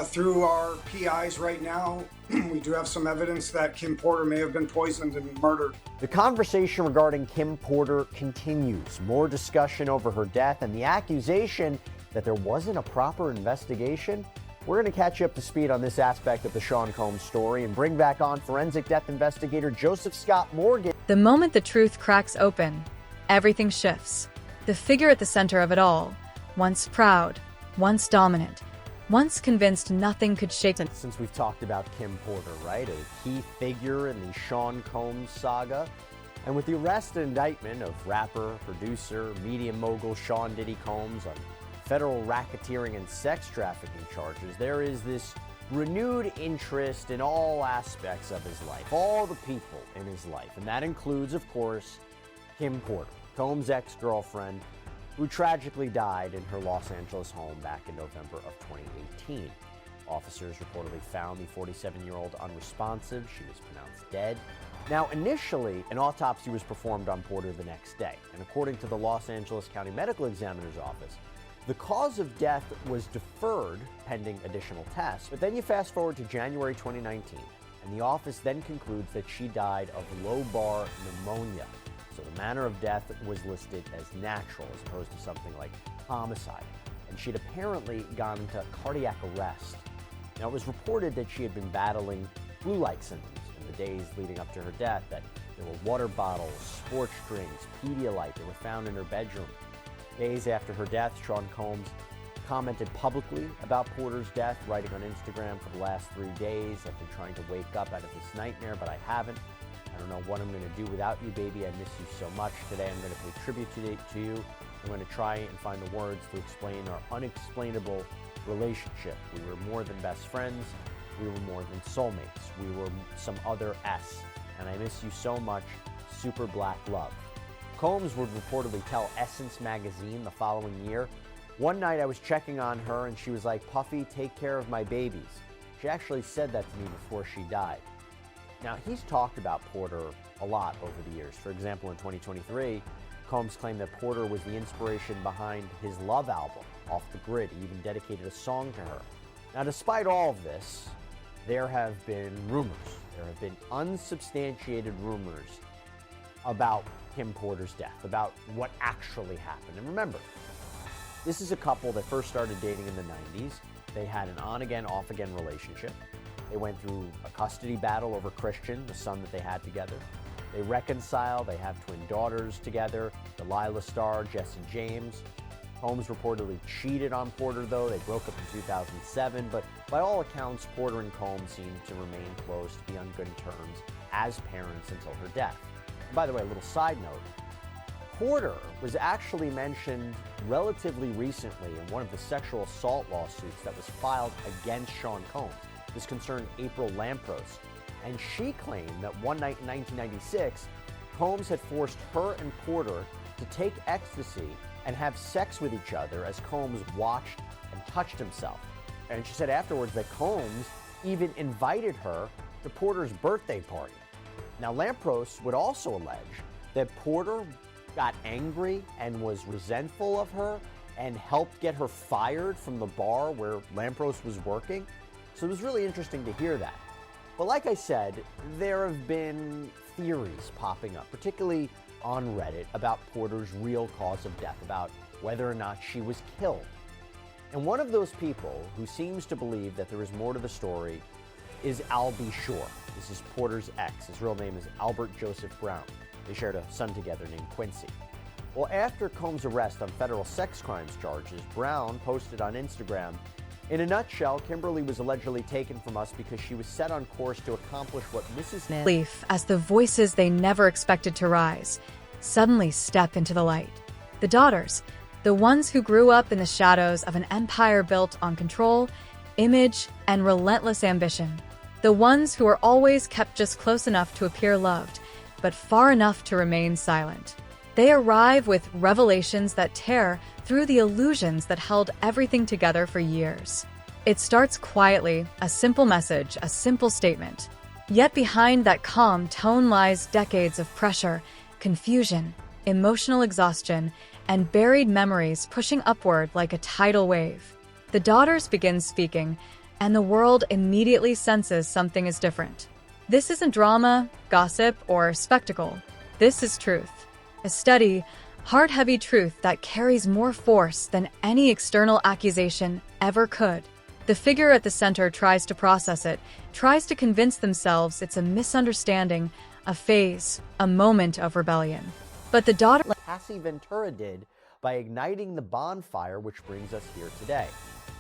Through our PIs right now, we do have some evidence that Kim Porter may have been poisoned and murdered. The conversation regarding Kim Porter continues. More discussion over her death and the accusation that there wasn't a proper investigation. We're going to catch you up to speed on this aspect of the Sean Combs story and bring back on forensic death investigator Joseph Scott Morgan. The moment the truth cracks open, everything shifts. The figure at the center of it all, once proud, once dominant, once convinced nothing could shake. Since we've talked about Kim Porter, right? A key figure in the Sean Combs saga. And with the arrest and indictment of rapper, producer, media mogul Sean Diddy Combs on federal racketeering and sex trafficking charges, there is this renewed interest in all aspects of his life, all the people in his life. And that includes, of course, Kim Porter, Combs' ex-girlfriend, who tragically died in her Los Angeles home back in November of 2018. Officers reportedly found the 47-year-old unresponsive. She was pronounced dead. Now, initially, an autopsy was performed on Porter the next day, and according to the Los Angeles County Medical Examiner's Office, the cause of death was deferred pending additional tests. But then you fast forward to January 2019, and the office then concludes that she died of lobar pneumonia. So the manner of death was listed as natural as opposed to something like homicide. And she'd apparently gone into cardiac arrest. Now, it was reported that she had been battling flu-like symptoms in the days leading up to her death, that there were water bottles, sports drinks, Pedialyte that were found in her bedroom. Days after her death, Sean Combs commented publicly about Porter's death, writing on Instagram, "For the last 3 days, I've been trying to wake up out of this nightmare, but I haven't. I don't know what I'm going to do without you, baby. I miss you so much. Today I'm going to pay tribute to you. I'm going to try and find the words to explain our unexplainable relationship. We were more than best friends. We were more than soulmates. We were some other S. And I miss you so much. Super Black Love." Combs would reportedly tell Essence magazine the following year, "One night I was checking on her and she was like, 'Puffy, take care of my babies.' She actually said that to me before she died." Now, he's talked about Porter a lot over the years. For example, in 2023, Combs claimed that Porter was the inspiration behind his Love album, Off the Grid. He even dedicated a song to her. Now, despite all of this, there have been rumors. There have been unsubstantiated rumors about Kim Porter's death, about what actually happened. And remember, this is a couple that first started dating in the 90s. They had an on-again, off-again relationship. They went through a custody battle over Christian, the son that they had together. They reconciled. They have twin daughters together, Delilah Starr, Jesse James. Combs reportedly cheated on Porter, though. They broke up in 2007, but by all accounts, Porter and Combs seemed to remain close, to be on good terms as parents until her death. And by the way, a little side note, Porter was actually mentioned relatively recently in one of the sexual assault lawsuits that was filed against Sean Combs. This concerned April Lampros, and she claimed that one night in 1996, Combs had forced her and Porter to take ecstasy and have sex with each other as Combs watched and touched himself. And she said afterwards that Combs even invited her to Porter's birthday party. Now, Lampros would also allege that Porter got angry and was resentful of her and helped get her fired from the bar where Lampros was working. So it was really interesting to hear that. But like I said, there have been theories popping up, particularly on Reddit, about Porter's real cause of death, about whether or not she was killed. And one of those people who seems to believe that there is more to the story is Albie Shore. This is Porter's ex. His real name is Albert Joseph Brown. They shared a son together named Quincy. Well, after Combs' arrest on federal sex crimes charges, Brown posted on Instagram, "In a nutshell, Kimberly was allegedly taken from us because she was set on course to accomplish what Mrs. Relief as the voices they never expected to rise suddenly step into the light. The daughters, the ones who grew up in the shadows of an empire built on control, image, and relentless ambition. The ones who are always kept just close enough to appear loved, but far enough to remain silent. They arrive with revelations that tear through the illusions that held everything together for years. It starts quietly, a simple message, a simple statement. Yet behind that calm tone lies decades of pressure, confusion, emotional exhaustion, and buried memories pushing upward like a tidal wave. The daughters begin speaking, and the world immediately senses something is different. This isn't drama, gossip, or spectacle. This is truth. A steady, hard-heavy truth that carries more force than any external accusation ever could. The figure at the center tries to process it, tries to convince themselves it's a misunderstanding, a phase, a moment of rebellion. But the daughter, like Cassie Ventura did by igniting the bonfire, which brings us here today.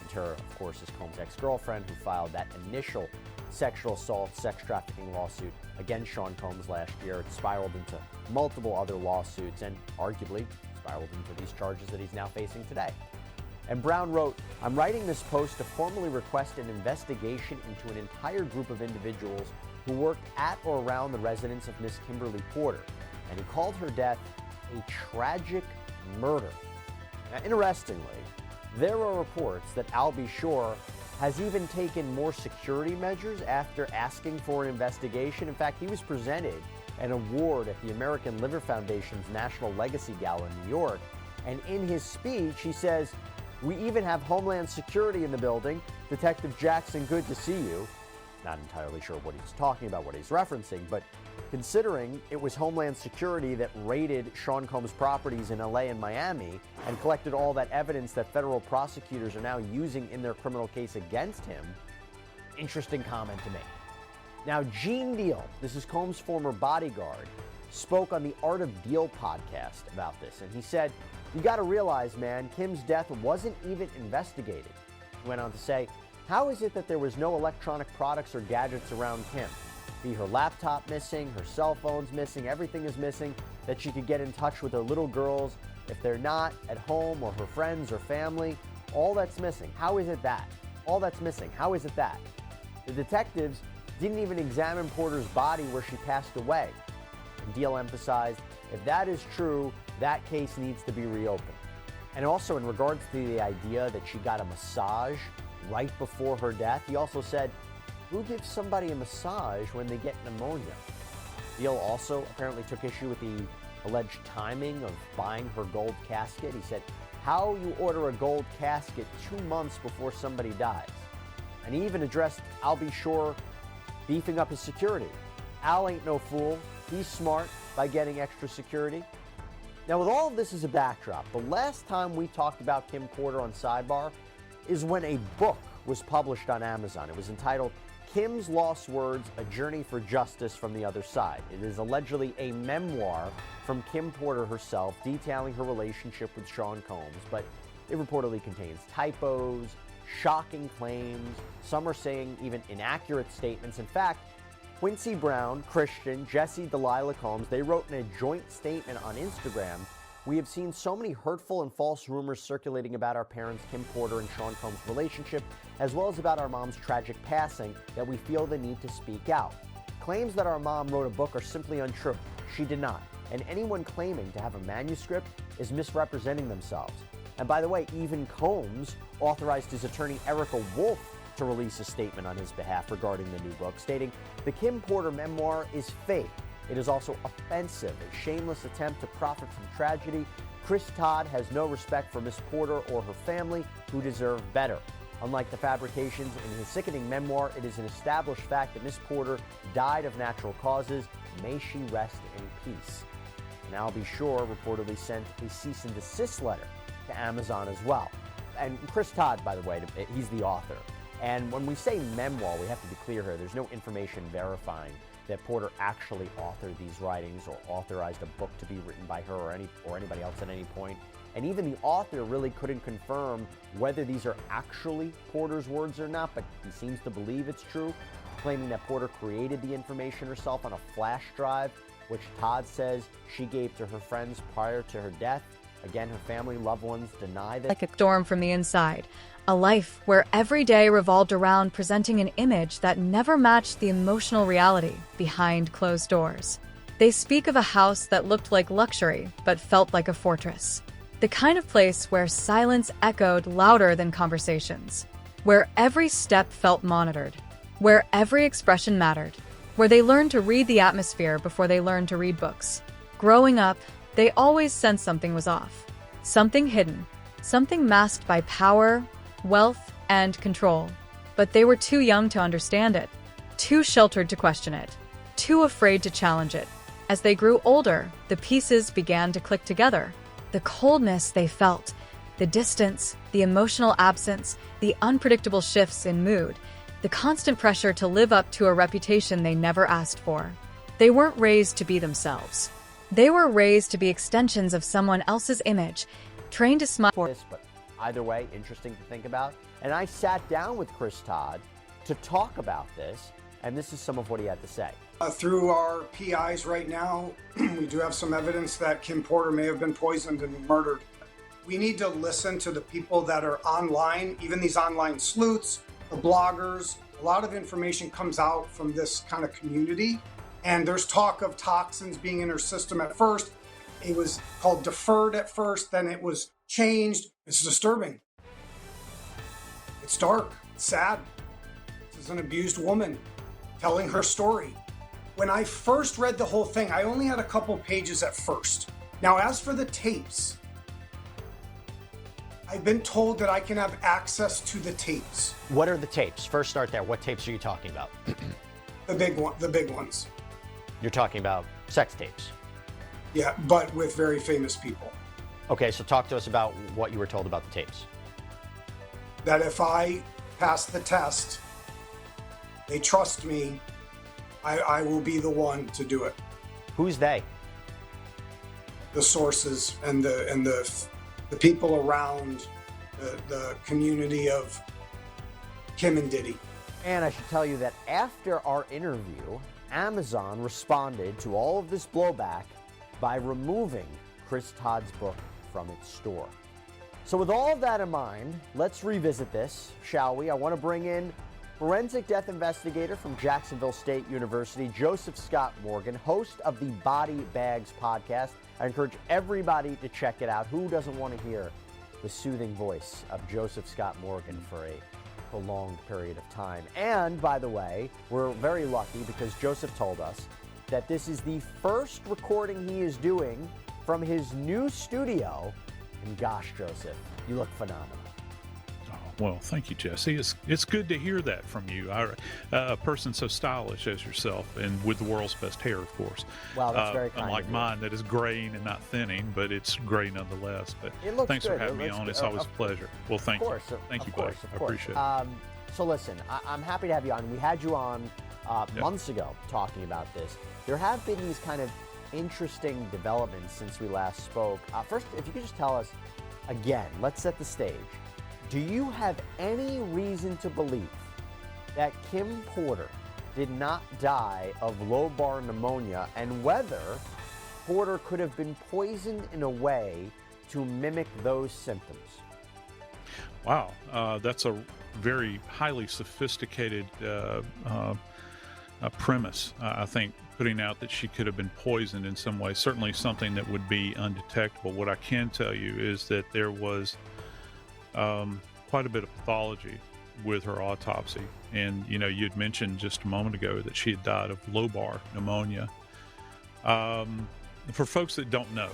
Ventura, of course, is Combs' ex-girlfriend who filed that initial sexual assault, sex trafficking lawsuit against Sean Combs last year. It spiraled into multiple other lawsuits and arguably spiraled into these charges that he's now facing today. And Brown wrote, "I'm writing this post to formally request an investigation into an entire group of individuals who worked at or around the residence of Miss Kimberly Porter." And he called her death a tragic murder. Now, interestingly, there are reports that Al B. Shore has even taken more security measures after asking for an investigation. In fact, he was presented an award at the American Liver Foundation's National Legacy Gala in New York. And in his speech, he says, "We even have Homeland Security in the building. Detective Jackson, good to see you." Not entirely sure what he's talking about, what he's referencing, but considering it was Homeland Security that raided Sean Combs' properties in LA and Miami and collected all that evidence that federal prosecutors are now using in their criminal case against him, interesting comment to make. Now, Gene Deal, this is Combs' former bodyguard, spoke on the Art of Deal podcast about this, and he said, "You got to realize, man, Kim's death wasn't even investigated." He went on to say, "How is it that there was no electronic products or gadgets around Kim? Be her laptop missing, her cell phone's missing, everything is missing, that she could get in touch with her little girls if they're not at home, or her friends or family. All that's missing. How is it that? All that's missing. How is it that?" The detectives didn't even examine Porter's body where she passed away. And Deal emphasized, if that is true, that case needs to be reopened. And also in regards to the idea that she got a massage right before her death, he also said, who gives somebody a massage when they get pneumonia? Deal also apparently took issue with the alleged timing of buying her gold casket. He said, how you order a gold casket 2 months before somebody dies. And he even addressed Al B. Shore beefing up his security. Al ain't no fool. He's smart by getting extra security. Now, with all of this as a backdrop, the last time we talked about Kim Porter on Sidebar is when a book was published on Amazon. It was entitled Kim's Lost Words, A Journey for Justice from the Other Side. It is allegedly a memoir from Kim Porter herself detailing her relationship with Sean Combs, but it reportedly contains typos, shocking claims, some are saying even inaccurate statements. In fact, Quincy Brown, Christian, Jesse Delilah Combs, they wrote in a joint statement on Instagram, "We have seen so many hurtful and false rumors circulating about our parents, Kim Porter and Sean Combs' relationship, as well as about our mom's tragic passing, that we feel the need to speak out. Claims that our mom wrote a book are simply untrue. She did not. And anyone claiming to have a manuscript is misrepresenting themselves." And by the way, even Combs authorized his attorney Erica Wolf to release a statement on his behalf regarding the new book, stating, "The Kim Porter memoir is fake. It is also offensive, a shameless attempt to profit from tragedy. Chris Todd has no respect for Miss Porter or her family, who deserve better. Unlike the fabrications in his sickening memoir, it is an established fact that Miss Porter died of natural causes. May she rest in peace." And Al B. Shore reportedly sent a cease and desist letter to Amazon as well. And Chris Todd, by the way, he's the author. And when we say memoir, we have to be clear here. There's no information verifying that Porter actually authored these writings or authorized a book to be written by her or anybody else at any point. And even the author really couldn't confirm whether these are actually Porter's words or not, but he seems to believe it's true, claiming that Porter created the information herself on a flash drive, which Todd says she gave to her friends prior to her death. Again, her family, loved ones deny that. Like a storm from the inside, a life where every day revolved around presenting an image that never matched the emotional reality behind closed doors. They speak of a house that looked like luxury, but felt like a fortress. The kind of place where silence echoed louder than conversations, where every step felt monitored, where every expression mattered, where they learned to read the atmosphere before they learned to read books. Growing up, they always sensed something was off, something hidden, something masked by power, wealth, and control. But they were too young to understand it, too sheltered to question it, too afraid to challenge it. As they grew older, the pieces began to click together. The coldness they felt, the distance, the emotional absence, the unpredictable shifts in mood, the constant pressure to live up to a reputation they never asked for. They weren't raised to be themselves. They were raised to be extensions of someone else's image, trained to smile. But either way, interesting to think about. And I sat down with Chris Todd to talk about this, and this is some of what he had to say. Through our PIs right now, we do have some evidence that Kim Porter may have been poisoned and murdered. We need to listen to the people that are online, even these online sleuths, the bloggers. A lot of information comes out from this kind of community, and there's talk of toxins being in her system at first. It was called deferred at first, then it was changed. It's disturbing. It's dark, it's sad. This is an abused woman telling her story. When I first read the whole thing, I only had a couple pages at first. Now, as for the tapes, I've been told that I can have access to the tapes. What are the tapes? First start there. What tapes are you talking about? The big ones. You're talking about sex tapes. Yeah, but with very famous people. Okay, so talk to us about what you were told about the tapes. That if I pass the test, they trust me, I will be the one to do it. Who's they? The sources and the people around the community of Kim and Diddy. And I should tell you that after our interview, Amazon responded to all of this blowback by removing Chris Todd's book from its store. So with all of that in mind, let's revisit this, shall we? I want to bring in forensic death investigator from Jacksonville State University, Joseph Scott Morgan, host of the Body Bags podcast. I encourage everybody to check it out. Who doesn't want to hear the soothing voice of Joseph Scott Morgan for a prolonged period of time? And by the way, we're very lucky because Joseph told us that this is the first recording he is doing from his new studio. And gosh, Joseph, you look phenomenal. Well, thank you, Jesse. It's good to hear that from you. A person so stylish as yourself, and with the world's best hair, of course. Wow, that's very kind. Unlike mine, that is graying and not thinning, but it's gray nonetheless. But thanks for having me on. It's always a pleasure. Well, thank you. Thank you, buddy. I appreciate it. So listen, I'm happy to have you on. We had you on months ago talking about this. There have been these kind of interesting developments since we last spoke. First, if you could just tell us, again, let's set the stage. Do you have any reason to believe that Kim Porter did not die of lobar pneumonia, and whether Porter could have been poisoned in a way to mimic those symptoms? Wow, that's a very highly sophisticated premise. I think putting out that she could have been poisoned in some way, certainly something that would be undetectable. What I can tell you is that there was quite a bit of pathology with her autopsy. And, you know, you'd mentioned just a moment ago that she had died of lobar pneumonia. For folks that don't know,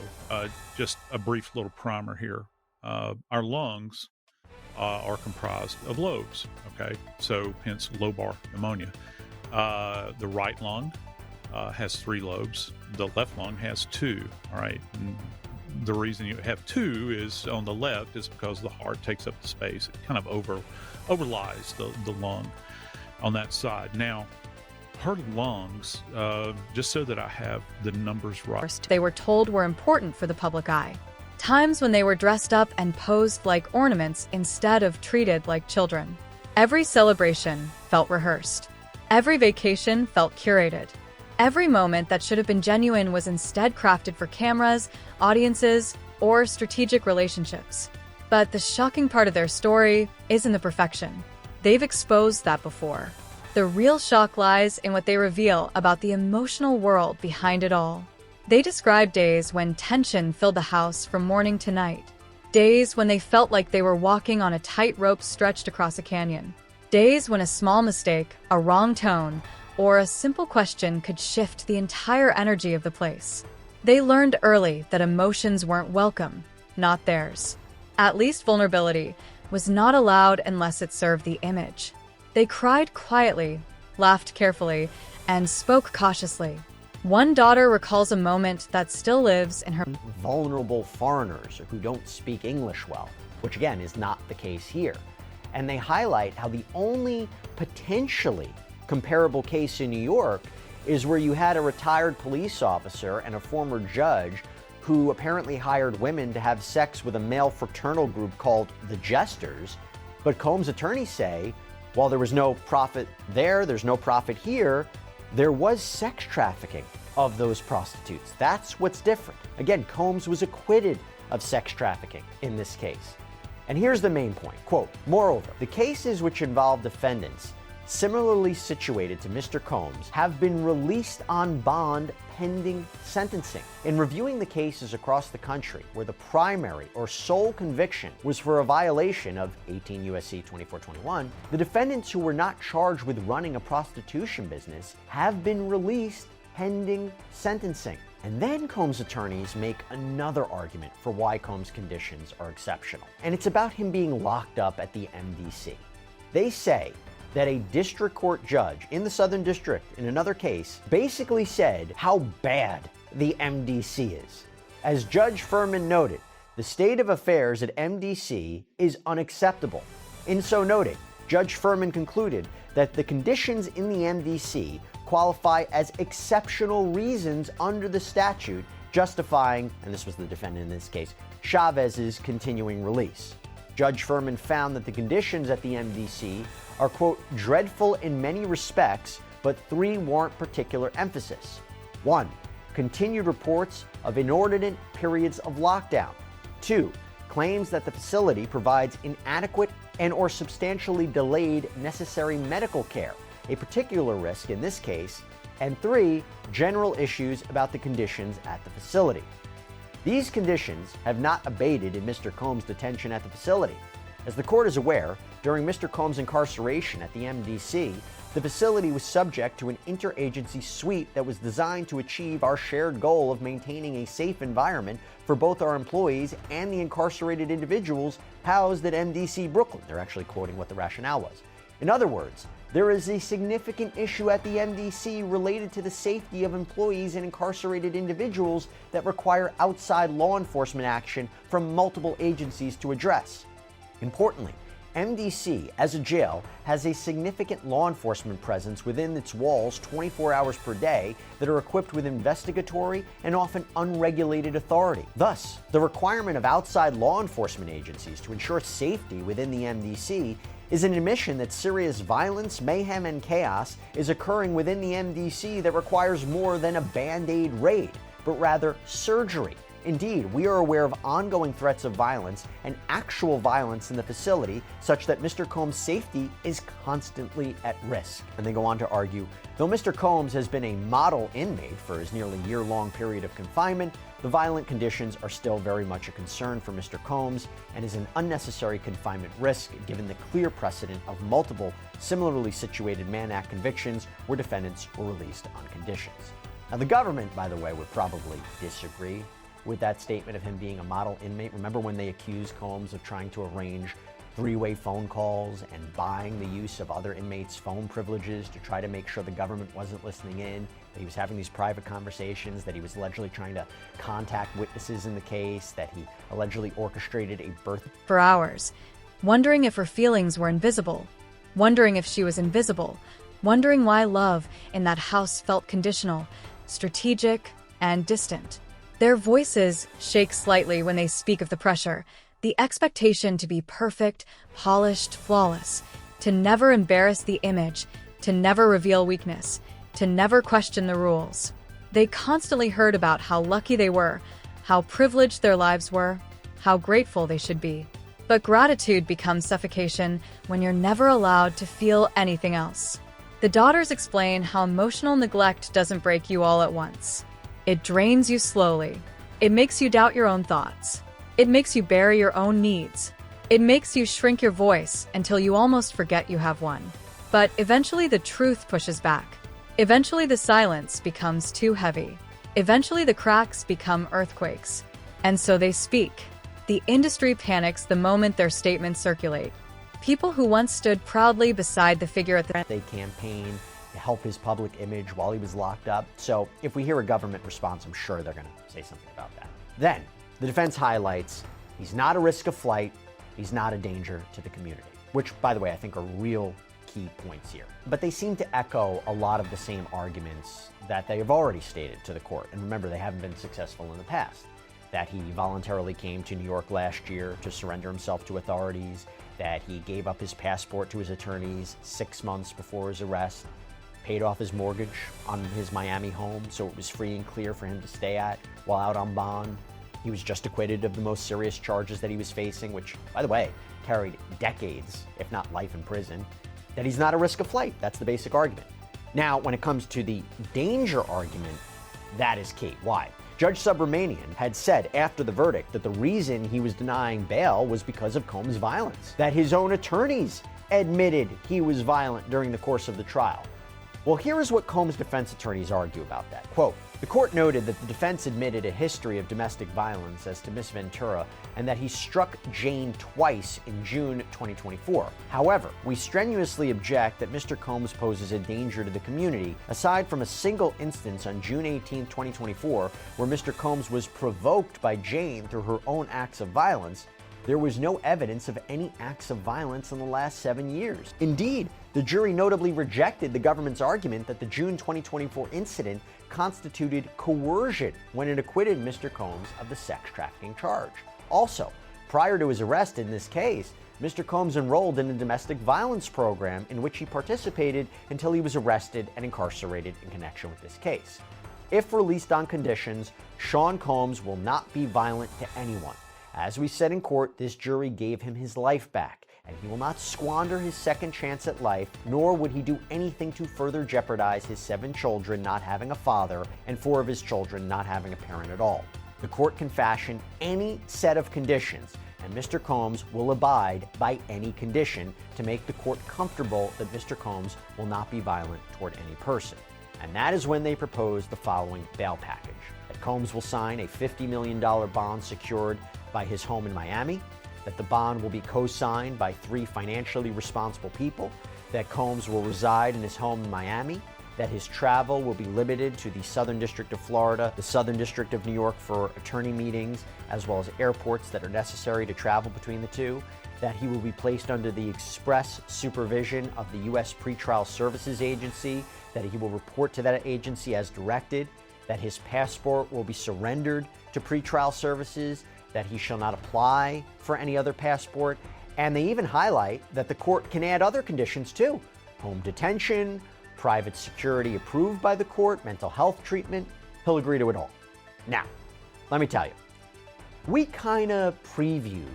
just a brief little primer here. Our lungs are comprised of lobes, okay? So hence lobar pneumonia. The right lung has 3 lobes. The left lung has 2, all right? And the reason you have 2 is on the left is because the heart takes up the space. It kind of overlies the lung on that side. Now, her lungs, just so that I have the numbers right. First, they were told were important for the public eye. Times when they were dressed up and posed like ornaments instead of treated like children. Every celebration felt rehearsed. Every vacation felt curated. Every moment that should have been genuine was instead crafted for cameras, audiences, or strategic relationships. But the shocking part of their story isn't the perfection. They've exposed that before. The real shock lies in what they reveal about the emotional world behind it all. They describe days when tension filled the house from morning to night. Days when they felt like they were walking on a tightrope stretched across a canyon. Days when a small mistake, a wrong tone, or a simple question could shift the entire energy of the place. They learned early that emotions weren't welcome, not theirs. At least vulnerability was not allowed unless it served the image. They cried quietly, laughed carefully, and spoke cautiously. One daughter recalls a moment that still lives in her vulnerable foreigners who don't speak English well, which again is not the case here. And they highlight how the only potentially comparable case in New York is where you had a retired police officer and a former judge who apparently hired women to have sex with a male fraternal group called the Jesters. But Combs' attorneys say, while there was no profit there, there's no profit here, there was sex trafficking of those prostitutes. That's what's different. Again, Combs was acquitted of sex trafficking in this case. And here's the main point, quote, moreover, the cases which involve defendants similarly situated to Mr. Combs have been released on bond pending sentencing. In reviewing the cases across the country where the primary or sole conviction was for a violation of 18 U.S.C. 2421, the defendants who were not charged with running a prostitution business have been released pending sentencing. And then Combs' attorneys make another argument for why Combs' conditions are exceptional. And it's about him being locked up at the MDC. They say that a district court judge in the Southern District in another case basically said how bad the MDC is. As Judge Furman noted, the state of affairs at MDC is unacceptable. In so noting, Judge Furman concluded that the conditions in the MDC qualify as exceptional reasons under the statute justifying, and this was the defendant in this case, Chavez's continuing release. Judge Furman found that the conditions at the MDC are, quote, dreadful in many respects, but three warrant particular emphasis. 1. Continued reports of inordinate periods of lockdown. 2. Claims that the facility provides inadequate and or substantially delayed necessary medical care, a particular risk in this case. And 3. General issues about the conditions at the facility. These conditions have not abated in Mr. Combs' detention at the facility. As the court is aware, during Mr. Combs' incarceration at the MDC, the facility was subject to an interagency suite that was designed to achieve our shared goal of maintaining a safe environment for both our employees and the incarcerated individuals housed at MDC Brooklyn. They're actually quoting what the rationale was. In other words, there is a significant issue at the MDC related to the safety of employees and incarcerated individuals that require outside law enforcement action from multiple agencies to address. Importantly, MDC, as a jail, has a significant law enforcement presence within its walls 24 hours per day that are equipped with investigatory and often unregulated authority. Thus, the requirement of outside law enforcement agencies to ensure safety within the MDC is an admission that serious violence, mayhem, and chaos is occurring within the MDC that requires more than a Band-Aid raid, but rather surgery. Indeed, we are aware of ongoing threats of violence and actual violence in the facility, such that Mr. Combs' safety is constantly at risk. And they go on to argue, though Mr. Combs has been a model inmate for his nearly year-long period of confinement, the violent conditions are still very much a concern for Mr. Combs and is an unnecessary confinement risk given the clear precedent of multiple similarly situated Mann Act convictions where defendants were released on conditions. Now, the government, by the way, would probably disagree with that statement of him being a model inmate. Remember when they accused Combs of trying to arrange three-way phone calls and buying the use of other inmates' phone privileges to try to make sure the government wasn't listening in, that he was having these private conversations, that he was allegedly trying to contact witnesses in the case, that he allegedly orchestrated a birth for hours, wondering if her feelings were invisible, wondering if she was invisible, wondering why love in that house felt conditional, strategic, and distant. Their voices shake slightly when they speak of the pressure, the expectation to be perfect, polished, flawless, to never embarrass the image, to never reveal weakness, to never question the rules. They constantly heard about how lucky they were, how privileged their lives were, how grateful they should be. But gratitude becomes suffocation when you're never allowed to feel anything else. The daughters explain how emotional neglect doesn't break you all at once. It drains you slowly. It makes you doubt your own thoughts. It makes you bury your own needs. It makes you shrink your voice until you almost forget you have one. But eventually the truth pushes back. Eventually the silence becomes too heavy. Eventually the cracks become earthquakes. And so they speak. The industry panics the moment their statements circulate. People who once stood proudly beside the figure at the They campaigned to help his public image while he was locked up. So if we hear a government response, I'm sure they're going to say something about that. Then the defense highlights he's not a risk of flight, he's not a danger to the community, which, by the way, I think are real key points here. But they seem to echo a lot of the same arguments that they have already stated to the court. And remember, they haven't been successful in the past. That he voluntarily came to New York last year to surrender himself to authorities, that he gave up his passport to his attorneys 6 months before his arrest, paid off his mortgage on his Miami home so it was free and clear for him to stay at while out on bond. He was just acquitted of the most serious charges that he was facing, which, by the way, carried decades, if not life in prison. That he's not a risk of flight. That's the basic argument. Now, when it comes to the danger argument, that is key. Why? Judge Subramanian had said after the verdict that the reason he was denying bail was because of Combs' violence, that his own attorneys admitted he was violent during the course of the trial. Well, here is what Combs' defense attorneys argue about that. Quote, the court noted that the defense admitted a history of domestic violence as to Miss Ventura and that he struck Jane twice in June 2024. However, we strenuously object that Mr. Combs poses a danger to the community, aside from a single instance on June 18, 2024, where Mr. Combs was provoked by Jane through her own acts of violence. There was no evidence of any acts of violence in the last 7 years. Indeed, the jury notably rejected the government's argument that the June 2024 incident constituted coercion when it acquitted Mr. Combs of the sex trafficking charge. Also, prior to his arrest in this case, Mr. Combs enrolled in a domestic violence program in which he participated until he was arrested and incarcerated in connection with this case. If released on conditions, Sean Combs will not be violent to anyone. As we said in court, this jury gave him his life back, and he will not squander his second chance at life, nor would he do anything to further jeopardize his 7 children not having a father and 4 of his children not having a parent at all. The court can fashion any set of conditions, and Mr. Combs will abide by any condition to make the court comfortable that Mr. Combs will not be violent toward any person. And that is when they propose the following bail package. That Combs will sign a $50 million bond secured by his home in Miami, that the bond will be co-signed by 3 financially responsible people, that Combs will reside in his home in Miami, that his travel will be limited to the Southern District of Florida, the Southern District of New York for attorney meetings, as well as airports that are necessary to travel between the two, that he will be placed under the express supervision of the U.S. Pretrial Services Agency, that he will report to that agency as directed, that his passport will be surrendered to pretrial services, that he shall not apply for any other passport, and they even highlight that the court can add other conditions too. Home detention, private security approved by the court, mental health treatment. He'll agree to it all. Now, let me tell you, we kind of previewed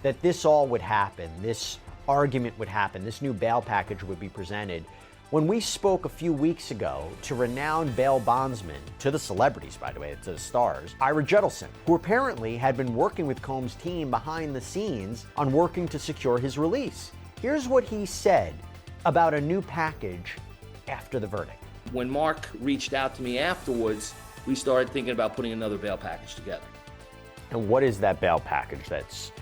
that this all would happen, this argument would happen, this new bail package would be presented when we spoke a few weeks ago to renowned bail bondsman, to the celebrities, by the way, to the stars, Ira Judelson, who apparently had been working with Combs' team behind the scenes on working to secure his release. Here's what he said about a new package after the verdict. When Mark reached out to me afterwards, we started thinking about putting another bail package together. And what is that bail package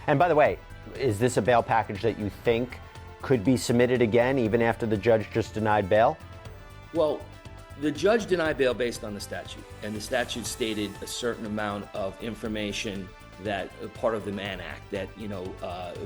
and by the way, is this a bail package that you think could be submitted again even after the judge just denied bail? Well, the judge denied bail based on the statute, and the statute stated a certain amount of information that part of the Mann Act that,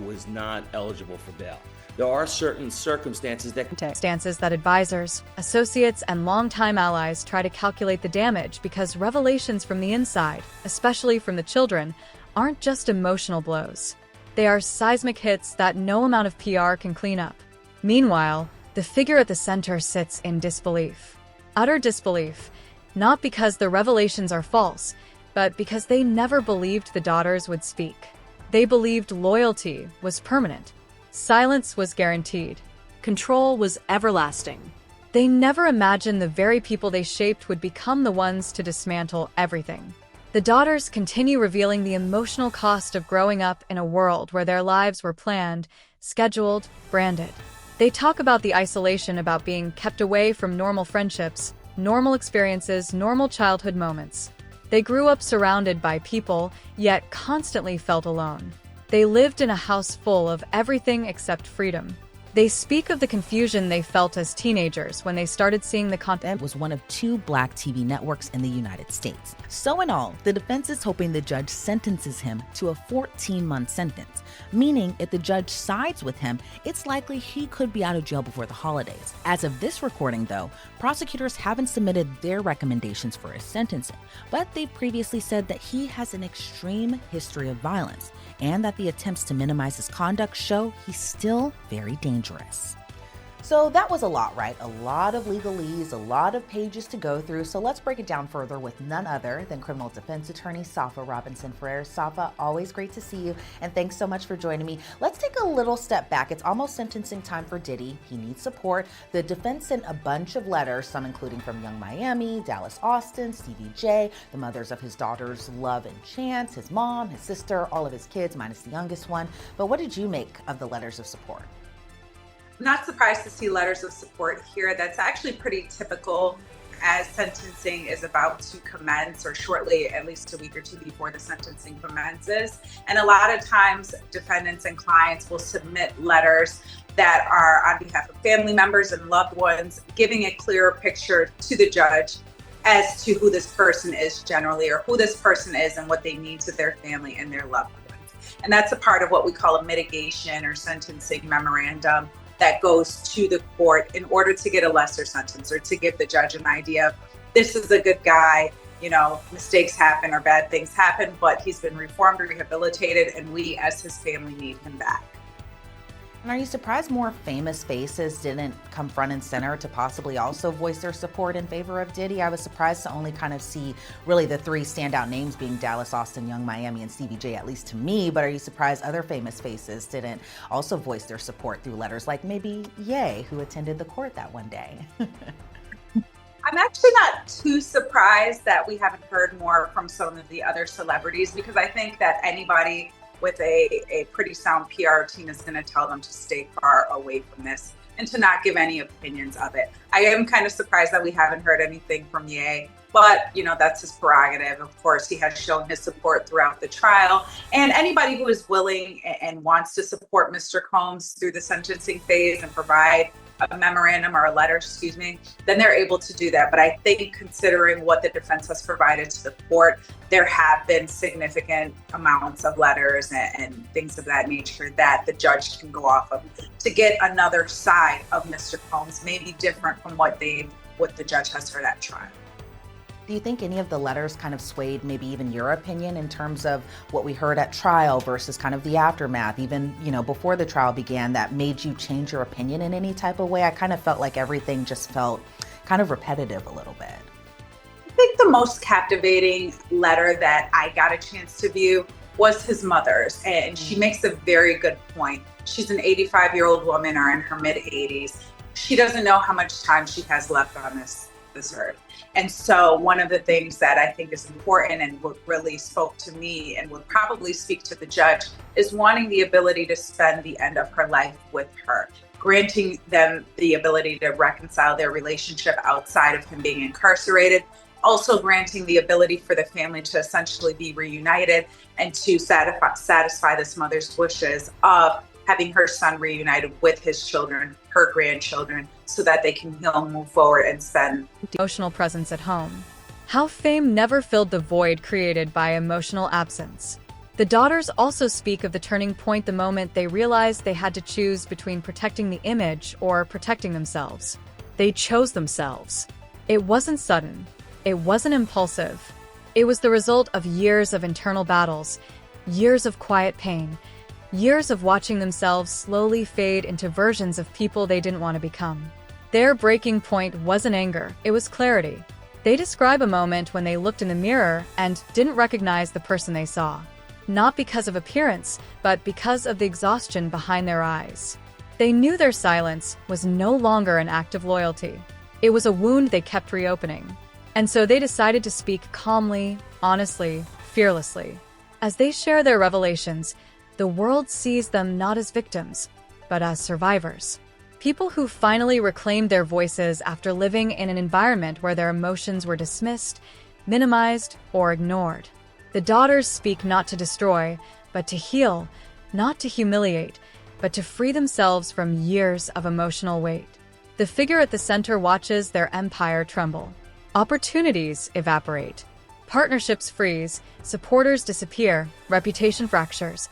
was not eligible for bail. There are certain circumstances that advisors, associates, and longtime allies try to calculate the damage because revelations from the inside, especially from the children, aren't just emotional blows. They are seismic hits that no amount of PR can clean up. Meanwhile, the figure at the center sits in disbelief. Utter disbelief, not because the revelations are false, but because they never believed the daughters would speak. They believed loyalty was permanent. Silence was guaranteed. Control was everlasting. They never imagined the very people they shaped would become the ones to dismantle everything. The daughters continue revealing the emotional cost of growing up in a world where their lives were planned, scheduled, branded. They talk about the isolation, about being kept away from normal friendships, normal experiences, normal childhood moments. They grew up surrounded by people, yet constantly felt alone. They lived in a house full of everything except freedom. They speak of the confusion they felt as teenagers when they started seeing the content. Was one of 2 black TV networks in the United States. So in all, the defense is hoping the judge sentences him to a 14-month sentence, meaning if the judge sides with him, it's likely he could be out of jail before the holidays. As of this recording, though, prosecutors haven't submitted their recommendations for his sentencing, but they've previously said that he has an extreme history of violence and that the attempts to minimize his conduct show he's still very dangerous. So that was a lot, right? A lot of legalese, a lot of pages to go through. So let's break it down further with none other than criminal defense attorney Safa Robinson-Ferrer. Safa, always great to see you, and thanks so much for joining me. Let's take a little step back. It's almost sentencing time for Diddy. He needs support. The defense sent a bunch of letters, some including from Young Miami, Dallas Austin, Stevie J, the mothers of his daughters Love and Chance, his mom, his sister, all of his kids minus the youngest one. But what did you make of the letters of support? Not surprised to see letters of support here. That's actually pretty typical as sentencing is about to commence, or shortly, at least a week or 2 before the sentencing commences. And a lot of times defendants and clients will submit letters that are on behalf of family members and loved ones, giving a clearer picture to the judge as to who this person is generally, or who this person is and what they mean to their family and their loved ones. And that's a part of what we call a mitigation or sentencing memorandum that goes to the court in order to get a lesser sentence, or to give the judge an idea of, this is a good guy, you know, mistakes happen or bad things happen, but he's been reformed, rehabilitated, and we as his family need him back. And are you surprised more famous faces didn't come front and center to possibly also voice their support in favor of Diddy? I was surprised to only kind of see really the 3 standout names being Dallas Austin, Young Miami, and Stevie J, at least to me. But are you surprised other famous faces didn't also voice their support through letters, like maybe Ye, who attended the court that one day? I'm actually not too surprised that we haven't heard more from some of the other celebrities, because I think that anybody with a pretty sound PR team is going to tell them to stay far away from this and to not give any opinions of it. I am kind of surprised that we haven't heard anything from Ye, but you know, that's his prerogative. Of course, he has shown his support throughout the trial, and anybody who is willing and wants to support Mr. Combs through the sentencing phase and provide a memorandum or a letter, then they're able to do that. But I think, considering what the defense has provided to the court, there have been significant amounts of letters and things of that nature that the judge can go off of to get another side of Mr. Combs, maybe different from what the judge has heard at trial. Do you think any of the letters kind of swayed maybe even your opinion in terms of what we heard at trial versus kind of the aftermath, even, you know, before the trial began, that made you change your opinion in any type of way? I kind of felt like everything just felt kind of repetitive a little bit. I think the most captivating letter that I got a chance to view was his mother's, and she makes a very good point. She's an 85-year-old woman, or in her mid-80s. She doesn't know how much time she has left on this earth. And so one of the things that I think is important and what really spoke to me and would probably speak to the judge is wanting the ability to spend the end of her life with her, granting them the ability to reconcile their relationship outside of him being incarcerated, also granting the ability for the family to essentially be reunited and to satisfy this mother's wishes of having her son reunited with his children, her grandchildren, so that they can heal, move forward, and spend Emotional presence at home. How fame never filled the void created by emotional absence. The daughters also speak of the turning point, the moment they realized they had to choose between protecting the image or protecting themselves. They chose themselves. It wasn't sudden. It wasn't impulsive. It was the result of years of internal battles, years of quiet pain, years of watching themselves slowly fade into versions of people they didn't want to become. Their breaking point wasn't anger, it was clarity. They describe a moment when they looked in the mirror and didn't recognize the person they saw. Not because of appearance, but because of the exhaustion behind their eyes. They knew their silence was no longer an act of loyalty. It was a wound they kept reopening. And so they decided to speak calmly, honestly, fearlessly. As they share their revelations, the world sees them not as victims, but as survivors. People who finally reclaimed their voices after living in an environment where their emotions were dismissed, minimized, or ignored. The daughters speak not to destroy, but to heal, not to humiliate, but to free themselves from years of emotional weight. The figure at the center watches their empire tremble. Opportunities evaporate. Partnerships freeze, supporters disappear, reputation fractures.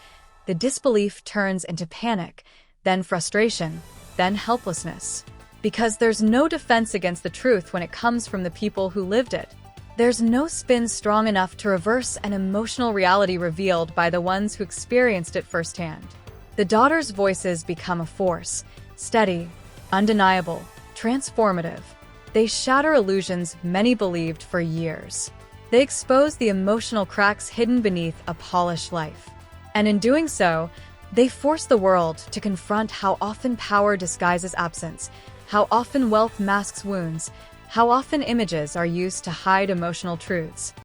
The disbelief turns into panic, then frustration, then helplessness. Because there's no defense against the truth when it comes from the people who lived it. There's no spin strong enough to reverse an emotional reality revealed by the ones who experienced it firsthand. The daughters' voices become a force, steady, undeniable, transformative. They shatter illusions many believed for years. They expose the emotional cracks hidden beneath a polished life. And in doing so, they force the world to confront how often power disguises absence, how often wealth masks wounds, how often images are used to hide emotional truths.